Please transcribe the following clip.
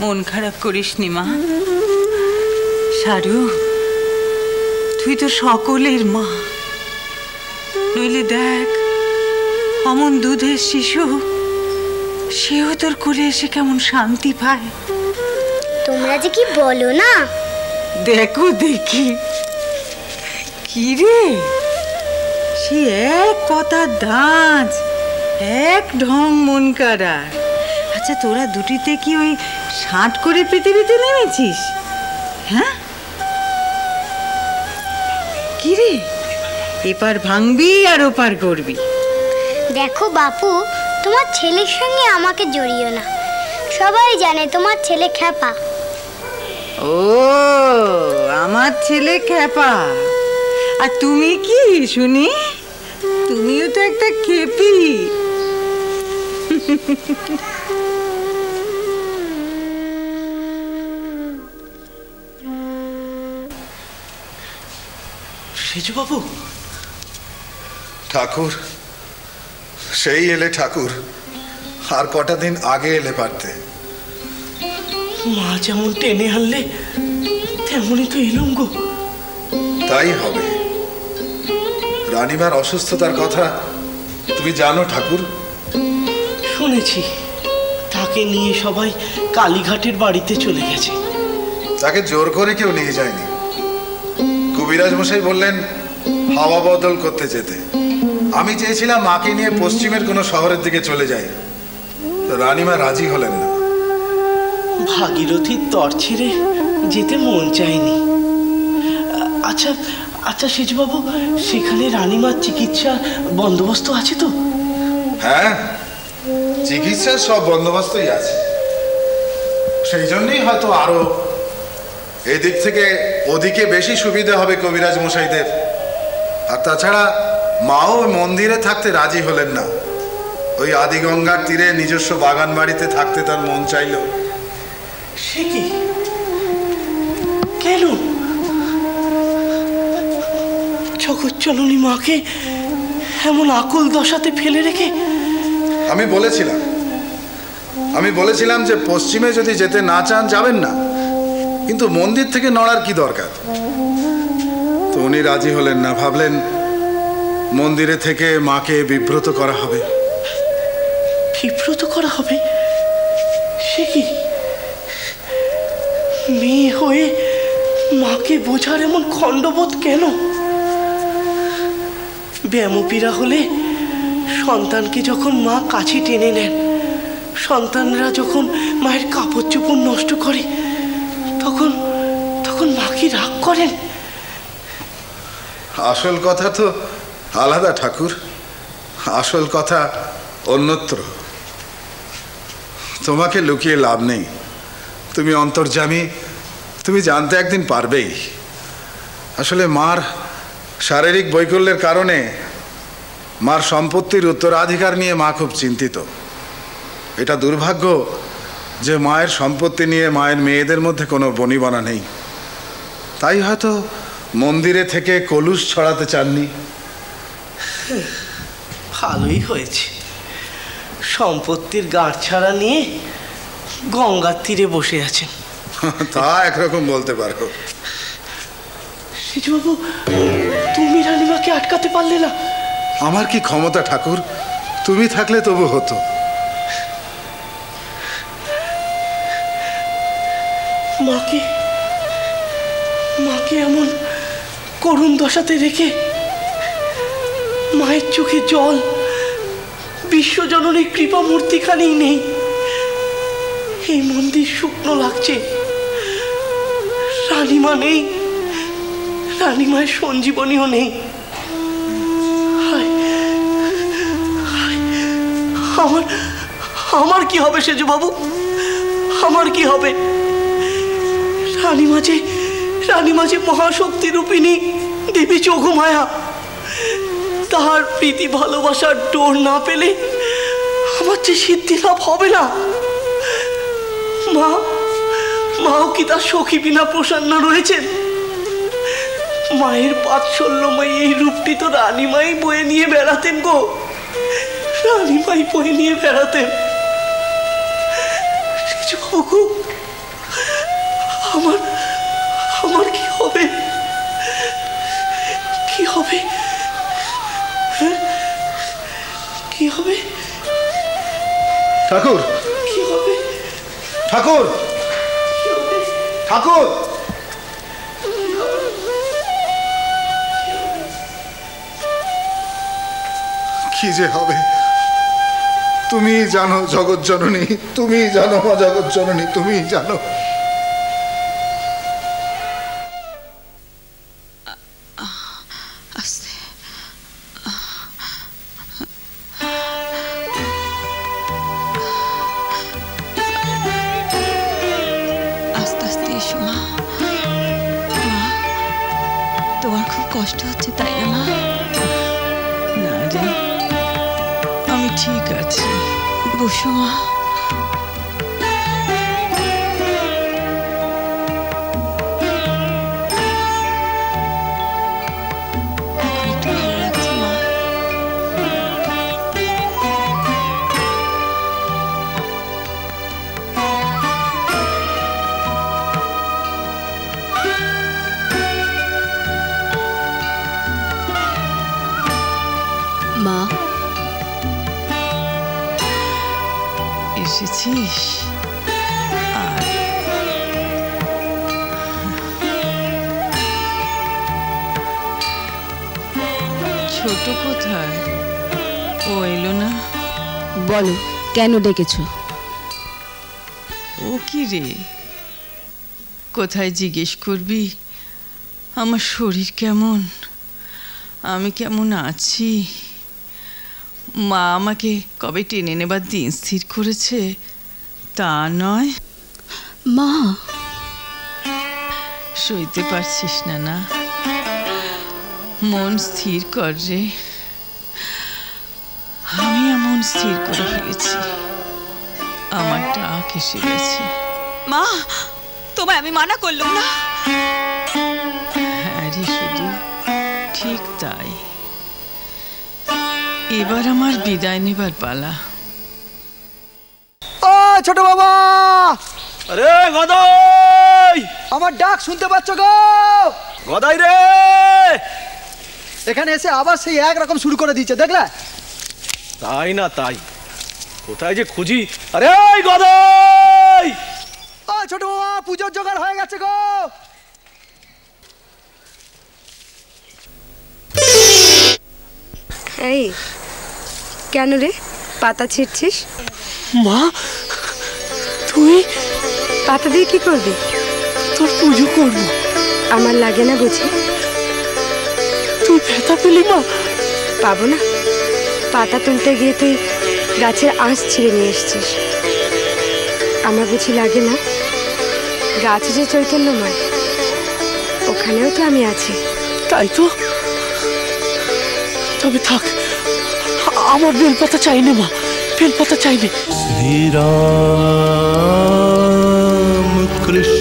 মন খারাপ করিস নি মা। সারু, তুই তো সকলের মা। নইলে দেখ, অমন দুধের শিশু, সেও তোর কোলে এসে কেমন শান্তি পায়। তোমরা যে কি বলো না। দেখো দেখি কি রে, সে এক কথা দাঁজ, এক ঢং মন কাড়ার। আচ্ছা, তোরা দুটিতে কি ওই ষাট করে পৃথিবীতে নেমেছিস? হ্যাঁ কি রে, এপার ভাঙবি আর ওপার করবি। দেখো বাপু, তোমার ছেলের সঙ্গে আমাকে জড়িও না। সবাই জানে তোমার ছেলে খ্যাপা। ও, আমার ছেলে খ্যাপা। আর তুমি কি শুনি? তুমিও তো একটা খেপি। সেজু বাবু। ঠাকুর, সেই এলে ঠাকুর। আর কটা দিন আগে এলে পারতে। মা যেমন টেনে আনলে তেমনই তো এলুম গো। তাই হবে। রানীমার অসুস্থতার কথা তুমি জানো ঠাকুর? শুনেছি, তাকে নিয়ে সবাই কালীঘাটের বাড়িতে চলে গেছে। তাকে জোর করে কেউ নিয়ে যায়নি। কবিরাজ মশাই বললেন হাওয়া বদল করতে যেতে। আমি চেয়েছিলাম মাকে নিয়ে পশ্চিমের কোনো শহরের দিকে চলে যাই, রানীমা রাজি হলেন না। ভাগীরথীর তর ছেড়ে যেতে মন চায়নি। আচ্ছা আচ্ছা সেজু বাবু, সেখানে রানীমার চিকিৎসা বন্দোবস্ত আছে তো? হ্যাঁ, চিকিৎসার সব বন্দোবস্তই আছে। সেই জন্যই হয়তো আরো এদিক থেকে ওদিকে বেশি সুবিধা হবে কবিরাজ মশাইদের। আর তাছাড়া মাও মন্দিরে থাকতে রাজি হলেন না। ওই আদিগঙ্গার তীরে নিজস্ব বাগান বাড়িতে থাকতে তার মন চাইল। সে কি? কেন? জগৎজননী মাকে এমন আকুল দশাতে ফেলে রেখে? আমি বলেছিলাম যে পশ্চিমে যদি যেতে না চান যাবেন না, কিন্তু মন্দির থেকে নড়ার কি দরকার। তো উনি রাজি হলেন না। ভাবলেন মন্দিরে থেকে মাকে বিব্রত করা হবে। বিব্রত করা হবে? সে কি? মেয়ে হয়ে মাকে বোঝার এমন খণ্ডবোধ কেন? ব্যামোপীড়া হলে সন্তানকে যখন মা কাছে টেনে নেন, সন্তানরা যখন মায়ের কাপড় চোপড় নষ্ট করে, তখন তখন মা কি রাগ করেন? আসল কথা তো আলাদা ঠাকুর। আসল কথা অন্যত্র। তোমাকে লুকিয়ে লাভ নেই। তুমি অন্তর্যামী, তুমি জানতে একদিন পারবেই। আসলে মার শারীরিক বৈকল্যের কারণে মার সম্পত্তির উত্তরাধিকার নিয়ে মা খুব চিন্তিত। এটা দুর্ভাগ্য যে মায়ের সম্পত্তি নিয়ে মায়ের মেয়েদের মধ্যে কোনো বনিবনা নেই। তাই হয়তো মন্দিরে থেকে কলুষ ছড়াতে চাননি। ভালোই হয়েছে। সম্পত্তির গাঁট ছাড়া নিয়ে গঙ্গার তীরে বসে আছেন। তা একরকম বলতে পারো। সেজুবাবু, তুমি রানীমাকে আটকাতে পারলে না? আমার কি ক্ষমতা ঠাকুর? তুমি থাকলে তবু হতো। মাকে এমন করুণ দশাতে রেখে, মায়ের চোখে জল, বিশ্বজননীর কৃপা মূর্তিখানি নেই। এই মন্দির শুকনো লাগছে। রানীমা নেই, রানীমায়ের সঞ্জীবনীও নেই। আমার কি হবে সেজু বাবু? আমার কি হবে? রানীমা যে মহাশক্তি রূপিণী দেবী যোগমায়া, তাহার প্রীতি ভালোবাসার ডোর না পেলে আমার যে সিদ্ধি লাভ হবে না। মাও কি তার সখী বিনা প্রসন্ন রয়েছেন? মায়ের বাৎসল্যময় এই রূপটি তো রানীমাই বয়ে নিয়ে বেড়াতেন গো। রানীমাই বয়ে নিয়ে বেড়াতেন। ওগো, আমার আমার কি হবে? কি হবে? হ্যাঁ? কি হবে? ঠাকুর, কি হবে? ঠাকুর, কি হবে? ঠাকুর! কি যে হবে? তুমি জানো জগৎ জননী, তুমি জানো মা জগৎ জননী, তুমি জানো। আস্তে আস্তে আস্তে এসো মা। মা, তোমার খুব কষ্ট হচ্ছে তাই না মা? না রে, আমি ঠিক আছি। বসো মা। এখন একটু ভালো লাগছে মা? মা, এসেছিস? আর ছোট কোথায়? ও এলো না? বলো, কেন ডেকেছো? ও কি রে, কোথায় জিজ্ঞেস করবি? আমার শরীর কেমন, আমি কেমন আছি। মা আমাকে কবে টেনে নেবার দিন স্থির করেছে তা নয়। মা, সইতে পারছিস না না? মন স্থির কর রে। আমি এমন স্থির করে ফেলেছি, আমার ডাক এসে গেছে। মা, তোমায় আমি মানা করলাম না? হ্যাঁ রে, শুধু ঠিক তাই। এবার আমার বিদায় নেবার পালা। ও ছোট বাবা, আরে গদাই, আমার ডাক শুনতে পাচ্ছ গো? গদাই রে! এখানে এসে আবার সেই একরকম শুরু করে দিচ্ছে, দেখলে? তাই না তাই, কোথায় যে খুঁজি। আরে গদাই! ও ছোট বাবা, পুজোর জোগাড় হয়ে গেছে গো। এই কেন রে পাতা ছিঁড়ছিস? মা, তুই? পাতা দিয়ে কি করবি? তোর পুজো করবো। আমার লাগে না বুঝি? তুই ব্যথা পেলি মা? পাবো না। পাতা তুলতে গিয়ে তুই গাছের আঁশ ছিঁড়ে নিয়ে এসছিস। আমার বুঝি লাগে না? গাছ যে চৈতন্যময়, ওখানেও তো আমি আছি। তাই তো। তবে থাক, আমার বেলপাতা চাইনি মা, বেলপাতা চাইনি। শ্রীরাম কৃষ্ণ